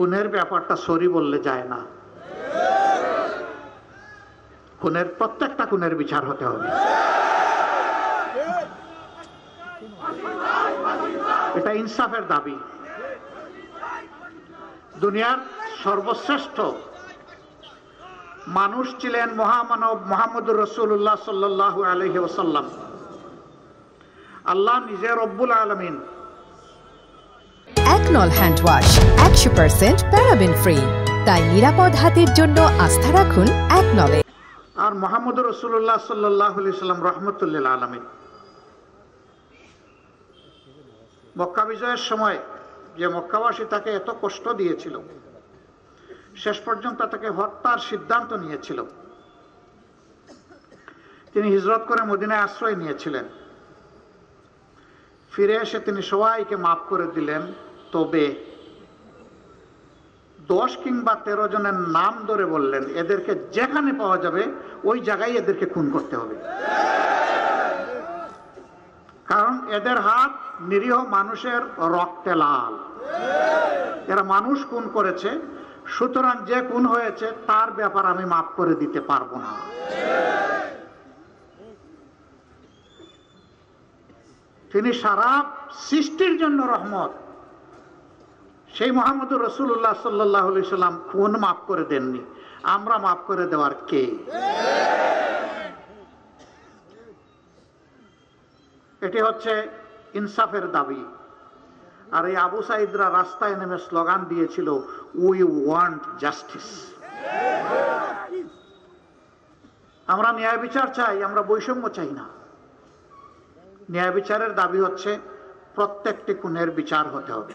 খুনের ব্যাপারটা সরি বললে যায় না। খুনের প্রত্যেকটা খুনের বিচার হতে হবে। এটা ইনসাফের দাবি। দুনিয়ার সর্বশ্রেষ্ঠ মানুষ ছিলেন মহামানব মুহাম্মদুর রাসূলুল্লাহ সাল্লাল্লাহু আলাইহি ওয়াসাল্লাম। আল্লাহ নিজে রব্বুল আলামিন। একনল হ্যান্ড ওয়াশ 100% প্যারাবেন ফ্রি, তাই নিরাপদ হাতের জন্য আস্থা রাখুন একনলে। আর মুহাম্মদুর রাসূলুল্লাহ সাল্লাল্লাহু আলাইহি ওয়াসাল্লাম রাহমাতুল লিল আলামিন। মক্কা বিজয়ের সময় যে মক্কাবাসী তাকে এত কষ্ট দিয়েছিল, শেষ পর্যন্ত তাকে হত্যার সিদ্ধান্ত নিয়েছিল। তিনি হিজরত করে মদিনায় আশ্রয় নিয়েছিলেন। ফিরে এসে তিনি সবাইকে মাফ করে দিলেন, তবে 10 কিংবা 13 জনের নাম ধরে বললেন, এদেরকে যেখানে পাওয়া যাবে ওই জায়গায় এদেরকে খুন করতে হবে, কারণ এদের হাত নিরীহ মানুষের রক্তে লাল। এরা মানুষ খুন করেছে, সুতরাং যে খুন হয়েছে তার ব্যাপার আমি মাফ করে দিতে পারবো না। তিনি সারা সৃষ্টির জন্য রহমত। সেই মুহাম্মদুর রাসূলুল্লাহ সাল্লাল্লাহু আলাইহি সাল্লাম খুন মাফ করে দেননি, আমরা মাফ করে দেওয়ার কে? এটি হচ্ছে ইনসাফের দাবি। আর এই আবু সাঈদরা রাস্তায় নেমে স্লোগান দিয়েছিল, উই ওয়ান্ট জাস্টিস। আমরা ন্যায় বিচার চাই, আমরা বৈষম্য চাই না। ন্যায় বিচারের দাবি হচ্ছে প্রত্যেকটি খুনের বিচার হতে হবে।